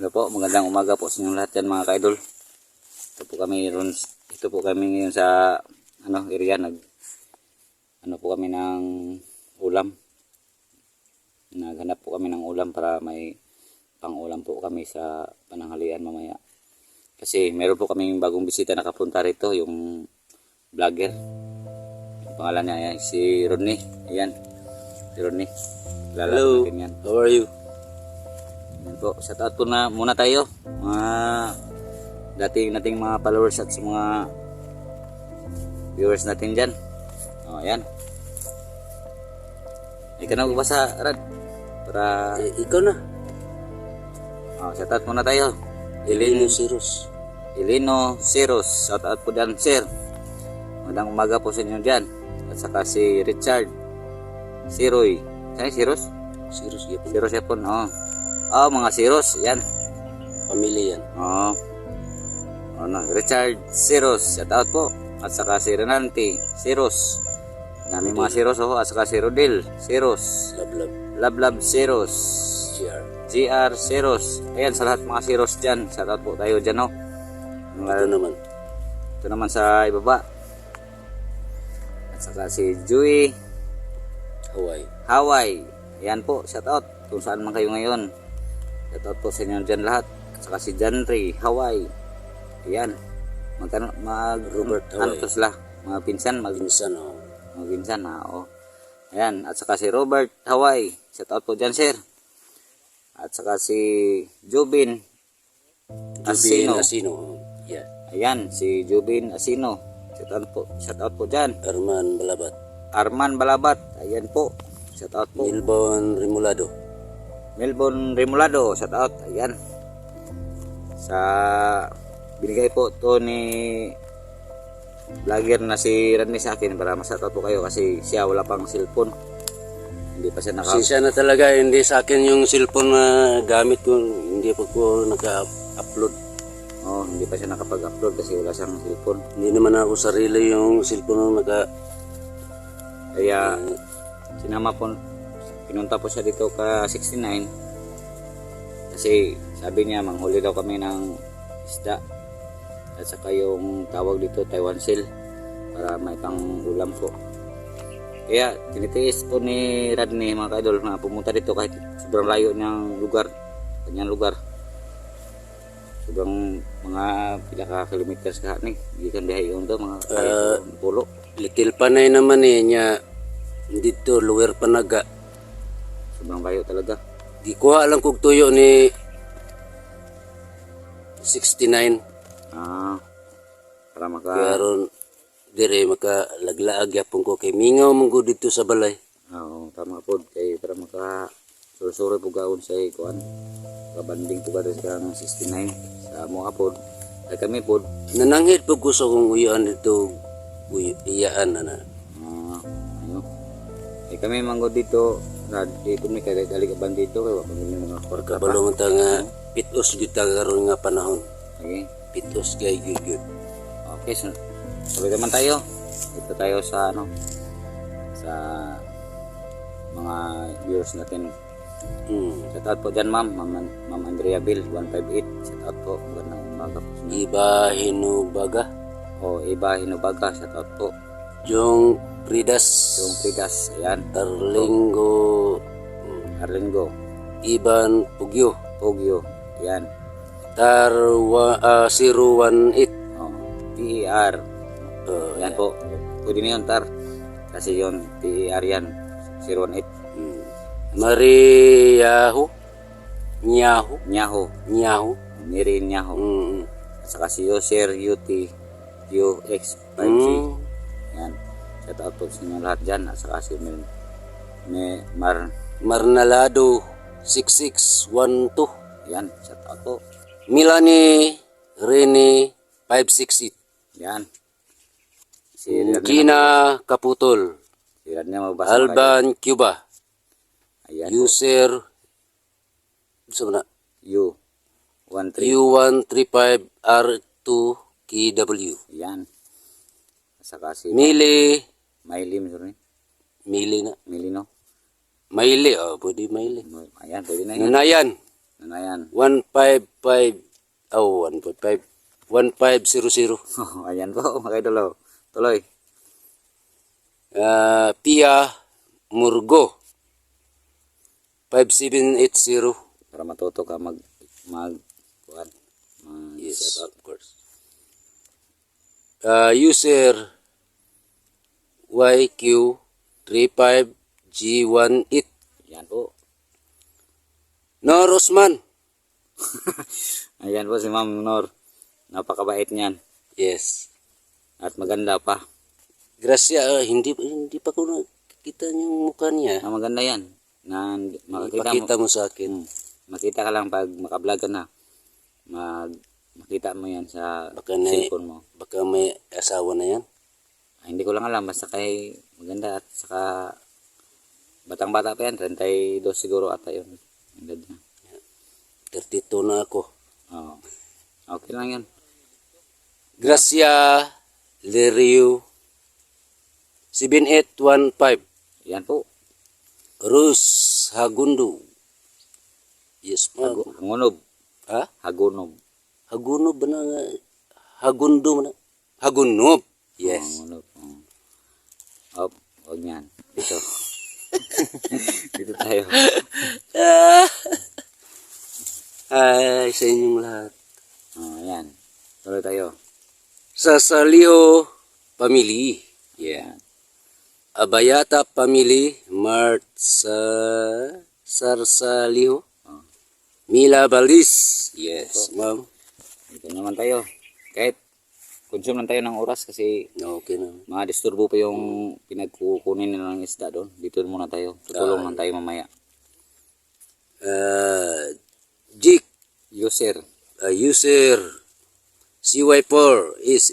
Hello po, magandang umaga po sa inyong lahat yan mga ka-idol. Ito po kami ngayon sa area po kami ng ulam. Naghanap po kami ng ulam para may pang-ulam po kami sa pananghalian mamaya. Kasi meron po kaming bagong bisita nakapunta rito, yung vlogger. Yung pangalan niya si Rodney. Ayan. Si Rodney. Hello. How are you? Yan po, shoutout po na muna tayo mga dating nating mga followers at sa mga viewers natin dyan. O, ayan. Ikaw na magbasa, Rad, para Ikaw na. shoutout muna tayo. Eleno Siros. Eleno Siros, shoutout po dyan, sir. Magandang umaga po sa inyo dyan. At saka si Richard Siroy. Saan yung Siros? Siros yapon. Siros yapon, mga Siros, yan. Pamilya yan. Richard Siros, shout out po. At saka si Renante Siros. Dami mga Siros, at saka si Rodel Siros. Love Siros. GR Siros. Ayan, sa lahat mga Siros dyan. Shout out po tayo dyan, Ito naman sa ibaba. At saka si Joey Hawaii. Ayan po, shout out kung saan man kayo ngayon. Shout out po sa inyo dyan lahat. At saka si Janry Hawaii. Ayan. Robert Hawaii. Sila? Mga pinsan. Pinsan, Mga pinsan, Ayan. At saka si Robert Hawaii. Shout out po dyan, sir. At saka si Jubin Asino. Yeah. Ayan, si Jubin Asino. Shout out po dyan. Arman Balabat. Ayan po. Shout out po. Melbourne Remulado, shout out. Ayan. Binigay po to ni vlogger na si Randy sa akin para ma-shout out po kayo kasi siya wala pang cellphone. Hindi pa siya Siya na talaga, hindi sa akin yung cellphone na gamit ko, hindi pa ko naka-upload. Hindi pa siya nakapag-upload kasi wala siyang cellphone. Hindi naman ako sarili yung cellphone na Kaya sinama po, pinunta po siya dito ka 69 kasi sabi niya manghuli daw kami ng isda at saka yung tawag dito Taiwan Seal para may pang ulam po. Kaya tinitiis po ni Rodney mga ka-idol na pumunta dito kahit sobrang layo niyang lugar, kanyang lugar, sobrang mga pila ka kilometers ka ni gikan dihay yun to mga pulo. Little Panay naman niya dito Lower Panaga. Sobrang layo talaga. Gikuha lang kog tuyo ni 69. Para karon dire makalaglaag yapon ko kay mingaw man gud dito sa balay. Tama po kay para maka sursuro po gaon sa kuan. Kabanding po kada sa 69 sa mga pod. Ay kami pod nananghid po gusto kong uyaan dito iyaan na. Kami manggod dito dito may kaligaban dito kay wala mga korka balong ta nga pitos gyud ta karon nga panahon. Okay. Pitos gay gyud. Okay, so sabi naman tayo. Dito tayo sa sa mga viewers natin. Shout out po dyan Ma'am Andrea Bill 158. Shout out po. Magandang umaga po. Iba Hinubaga. Iba Hinubaga. Shout out po. Jong Pridas. Ayan. Arlingo. Iban Pugyo. Ayan. 018. PER. Ayan po. Pwede na yun, Tar. Kasi yun, PER yan. 018. Mariyahu. Nyahu. Miri Nyahu. Saka si Yoser UT UX5C. Yan. Shout out po sa inyo lahat dyan. At saka si Marnalado 6612. Yan. Shout out po. Milani Rene 568. Yan. Gina Kaputol. Alban kayo. Cuba. Ayan. User U135R2KW. Yan. Saka si Mili Mili, no? no? Maili, pwede maili. Ayan, pwede na yan. Nunayan. Ano yan? 155, 155, 1500. Ayan po, mga idol. Oh. Tuloy. Pia Murgo, 5780. Para matuto ka kuan. Yes, Set up. of course. User YQ35G18. Ayan po. Nor Osman. Ayan po si Ma'am Nor. Napakabait niyan. Yes. At maganda pa. Gracia, hindi pa ko nakita yung mukha niya. Maganda yan. Na makita Ipakita mo. mo sa akin. Makita ka lang pag makablog ka na. Makita mo yan sa cellphone mo. Baka may asawa na yan. Hindi ko lang alam. Basta kay maganda at saka batang-bata pa yan. 32 siguro ata yun. Ang edad niya. 32 na ako. Oo. Okay lang yan. Gracia Lerio 7815. Yan po. Rus Hagundo. Yes, ma'am. Hagunob. Ha? Hagunob. Hagunob ba na nga? Hagundo ba na? Hagunob. Yes. Hagunob. Op, huwag yan. Dito. Dito tayo. Ay, sa inyong lahat. Ayan. Tuloy tayo. Sa Saliho Family. Yeah. Abayata Family. Mart sa Sarsaliho. Mila Balis. Yes, ma'am. Dito naman tayo. Kahit consume lang tayo ng oras kasi Okay na. mga disturbo pa yung pinagkukunin nila ng isda doon. Dito muna tayo. Tutulong lang tayo mamaya. Jik. User. User. CY4 is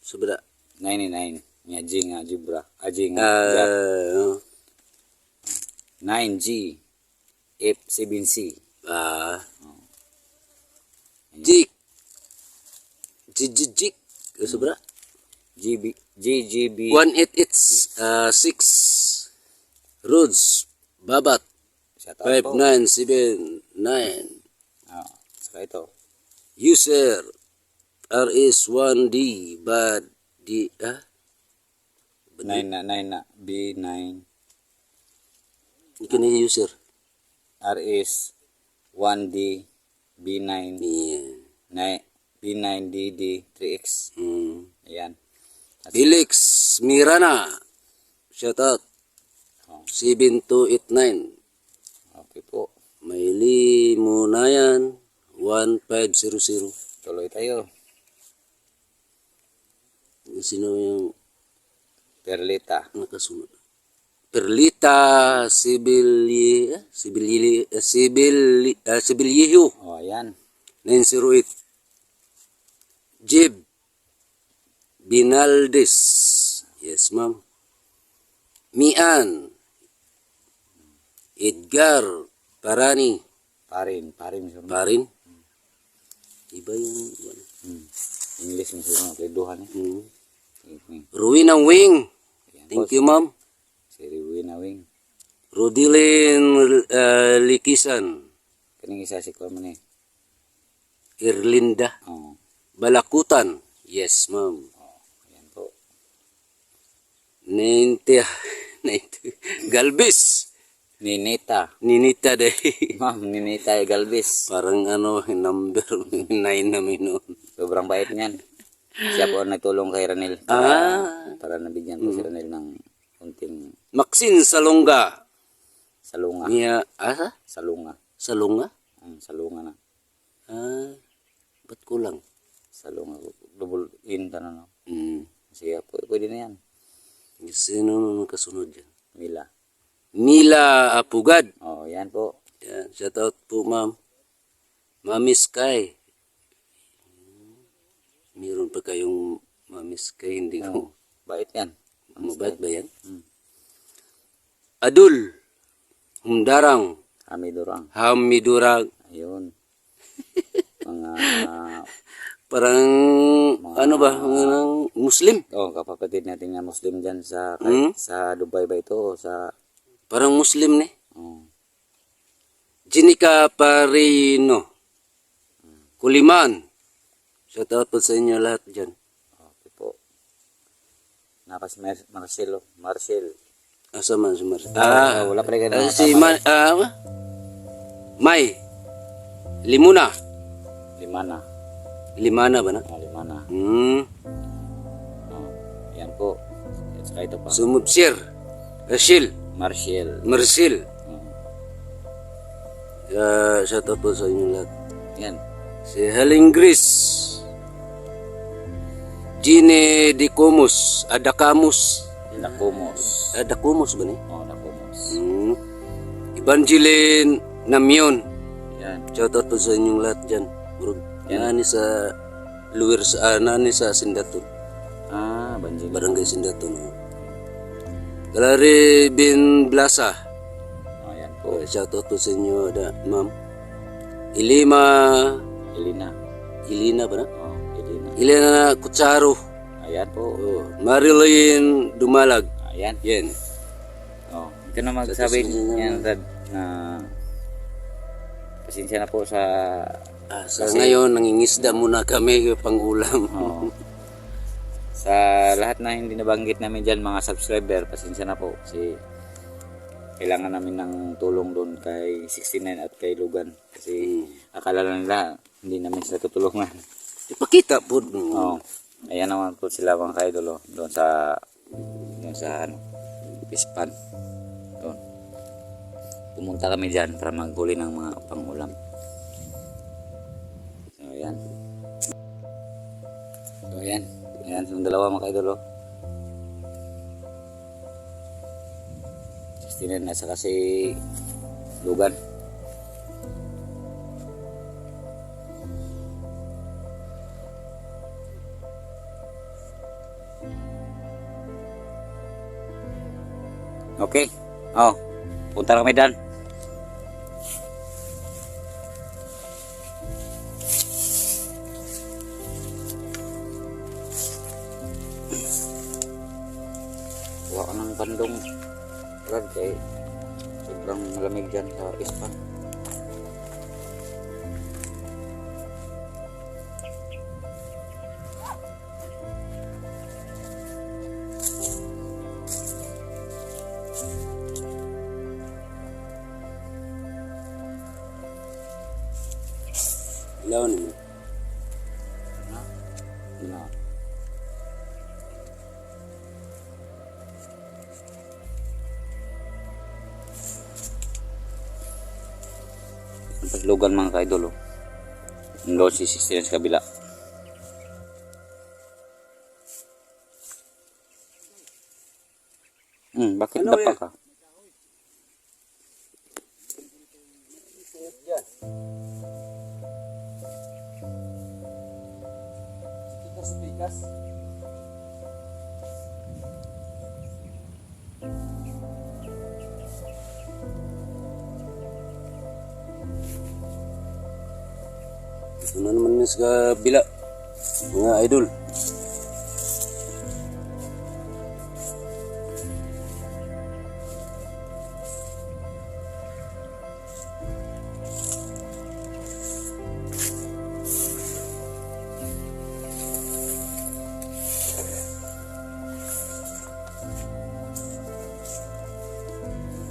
Sabada. 99. Nga G nga Jibra. G nga. 9G. F7C. Jik. Jik. Sabada. GGB. 188 Roads Babat Shout out po. 5979. Saka ito. User RS1D Bad D 9 na. B9. Ikaw na yung user. RS 1D B9 Yeah. B9DD 3X. Ayan. Felix Mirana. Shout out. 7289. Okay po. Maili Munayan 1500. Tuloy tayo. Sino yung Perlita. nakasunod? Perlita Sibilyeho O, ayan. 908. Jib Binaldes. Yes, ma'am. Mian Edgar Parani. Parin. Parin. Iba yung English yung susunod. Pwede Ruinang Wing. Thank you, ma'am. Si Riwina Wing. Rodilin Likisan. Kaning isa si Corman eh. Irlinda Oo. Balakutan. Yes, ma'am. Ayan po. 90 Galvis. Ninita. Ninita day. Ma'am, Ninita Galvez. Parang number 9 namin noon. Sobrang bait niyan. Siya po ang nagtulong kay Ranel. Para nabigyan po si Ranel ng kunting Maxine Salonga. salunga. Niya, Salunga. Salonga? Salunga na. Ba't kulang? Salunga. Double in ka na. No? Mm. Siya po. Pwede na yan. Sino nung kasunod dyan? Mila. Mila Apugad. Oh, yan po. Yan, shout out po, ma'am. Mami Sky. Meron pa kayong Mami Sky, hindi ko. Bait yan. Mabait ba yan? Adul. Humdarang. Hamidurang. Hamidurang. Ayun. Mga Parang, ano ba? Muslim? kapapatid natin na Muslim dyan sa Hmm? sa Dubai ba ito o sa Parang Muslim ni. Oh. Jinika Parino. Kuliman. Shout out po sa inyo lahat dyan. Okay po. Nakas Marcelo. Marcel. Asa man si Marcel? Wala pa rin Si May. Limuna. Limana. Limana ba na? Limana. Hmm. Oh. Yan po. At saka ito pa. Sumubsir. Rachel. Marcel. Marcel. Oh. Shout out po sa inyo lahat. Yan. Si Helen Grace. Gine Dicomus. Adakamus. Nakumos. Adakumos ba ni? Oh, Nakumos. Hmm. Evangeline Namion. Yan. Shout out po sa inyong lahat dyan. Burog. Yan. Nani sa Luwer sa nani sa Sindaton. Banjing. Barangay Sindaton. Kalari bin Blasa. Oh, yan po. Shout out po sa inyo ma'am. Ilima Ilina ba na? Oh, Elina. Ilina Kutsaro. Ayan po. Oh, Marilyn Dumalag. Ayan. Yan. Oh, ito na magsabi Sa- yan, Dad, na pasensya na po sa Sa ngayon, nangingisda muna kami pang-ulam. oh, sa lahat na hindi nabanggit namin dyan, mga subscriber, pasensya na po kasi kailangan namin ng tulong doon kay 69 at kay Lugan kasi akala lang nila hindi namin sila tutulungan. Ipakita po. Oh, ayan naman po sila mga kaidolo doon sa ano, Pispan. Doon. Pumunta kami diyan para maghuli ng mga pangulam. So, ayan. So, ayan. Ayan, yung dalawa mga kaidolo. 69 nasa kasi Lugan. Okay. Oh, punta na kami dan. Kuha ka ng bandong. Brad, kay sobrang malamig dyan sa Ispan. Ilaw naman. Ano? Lugan mga kaidolo. Doon si 16 sa kabila. Bakit Ano dapa yan? ka? Pikas. Ito na naman yung sa kabila. Mga idol.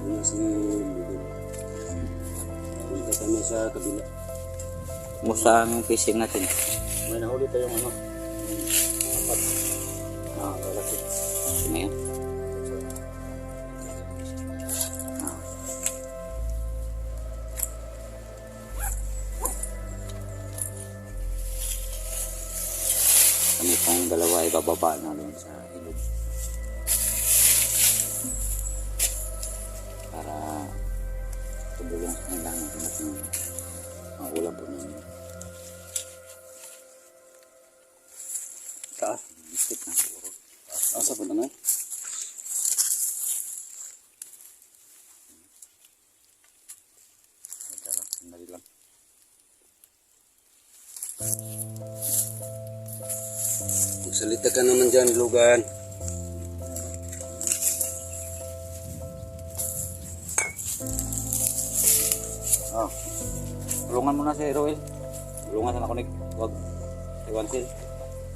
Ano si Lugan. Punta kami sa kabila. Kumusta ang fishing natin? May nahuli tayong ano. Apat. Lalaki. Sino yan? Kami pong dalawa ay bababa na doon sa ilog. Para tumulong sa kanila ng hanap ng mga ulam po namin. Taas, biscuit na. Asa pa na? Sandali lang. Magsalita ka naman dyan, Lugan. Oh. Tulungan mo na si Roel. Tulungan sana ako ni wag Taiwan Seal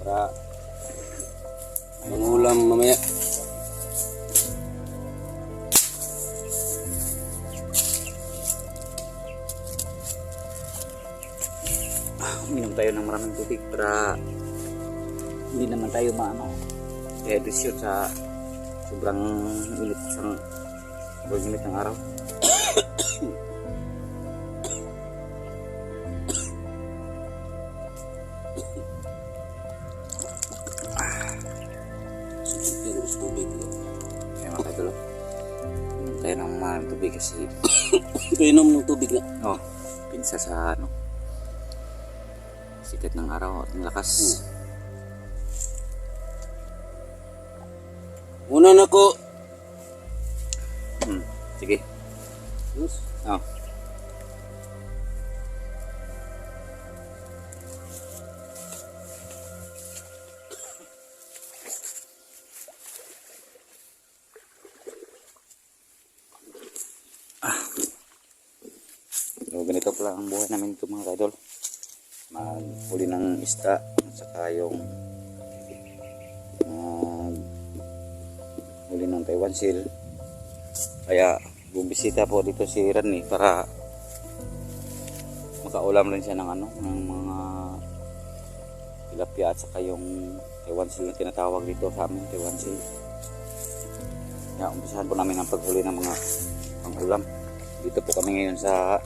para Mangulam mamaya. uminom tayo ng maraming tubig para hindi naman tayo dehydration sa sobrang init ng araw. Yan gusto tubig. Kaya mga idol, uminom tayo ng maraming tubig kasi Inom ng tubig nga. pinsa sa sikat ng araw at ng lakas. Una na ko. Sige. Yes. Oh. So, ganito pala ang buhay namin ito mga idol. Maghuli ng isda at saka yung huli ng Taiwan Seal. Kaya bubisita po dito si Rani para makaulam rin siya ng ng mga tilapia at saka yung Taiwan Seal na tinatawag dito sa amin, Taiwan Seal. Kaya umpisahan po namin ang paghuli ng mga pangulam. Dito po kami ngayon sa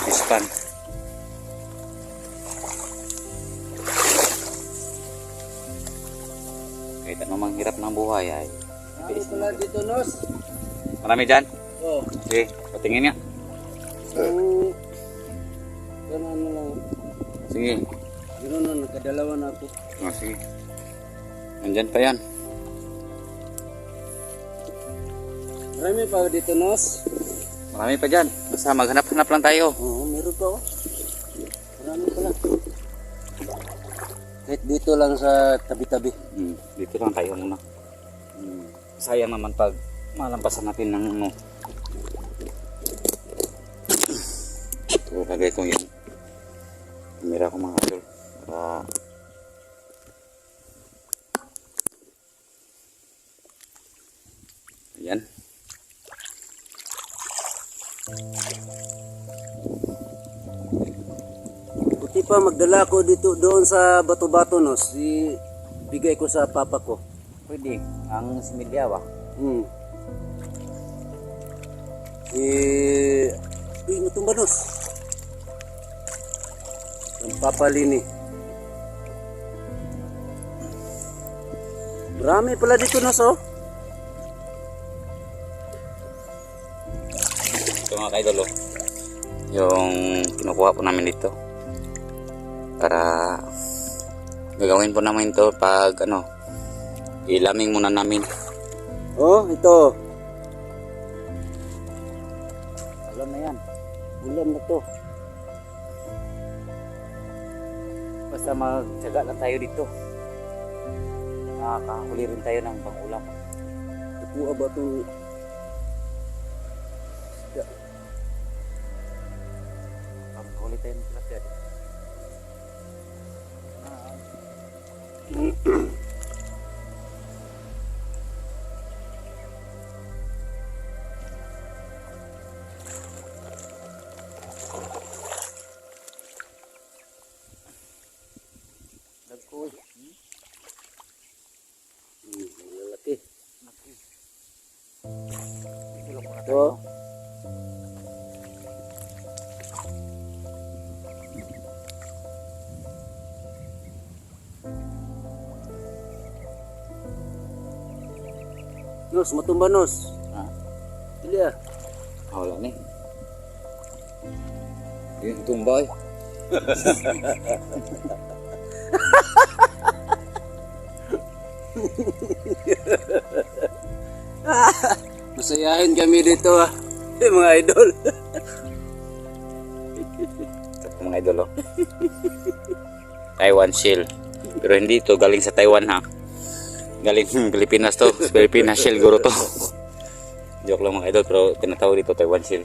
Ispan. Kahit anumang hirap ng buhay ay Ano pala dito, Nos? marami dyan. Oh. Sige, patingin nga. Ganun na lang. Sige. Ganun na, nakadalawa na ako. Sige. Nandyan pa yan. Marami pa dito, Nos. Marami pa dyan. Basta maghanap-hanap lang tayo. Oo, meron pa, oh. Marami pala. Kahit dito lang sa tabi-tabi. Dito lang tayo muna. Sayang naman pag malampasan natin ng So, kagay ko yung camera ko mga idol. Para ayan. Buti pa magdala ko dito doon sa bato-bato, Nos. Bigay ko sa papa ko. Pwede. Ang similya ba? Uy, matumba, Nos. Ang Papa Lini. Marami pala dito, Nos, oh. Ito mga kaidol, yung kinukuha po namin dito para gagawin po namin to pag ilaming muna namin. Oh, ito. Alam na yan, Ulam na to. basta magtyaga lang tayo dito, makakahuli rin tayo ng pangulam. Nakuha ba itong... Makakahuli tayo ng tilapia. Dagkoy. Lalaki. Tulong muna Ito. tayo. Nos, matumba, Nos. Ha? Pili, ah. Wala ni. Yung tumbay. Masayahin kami dito, ah. Mga idol. Ito mga idol, Taiwan Seal. Pero hindi to galing sa Taiwan, ha. Galing Pilipinas to. Pilipinas Seal guro to. Joke lang mga idol, pero tinatawag dito Taiwan Seal.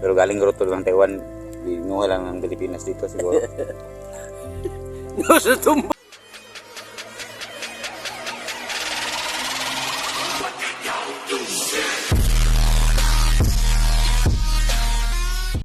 Pero galing grotto ng Taiwan, binuha lang ng Pilipinas dito siguro. No, sa tumba.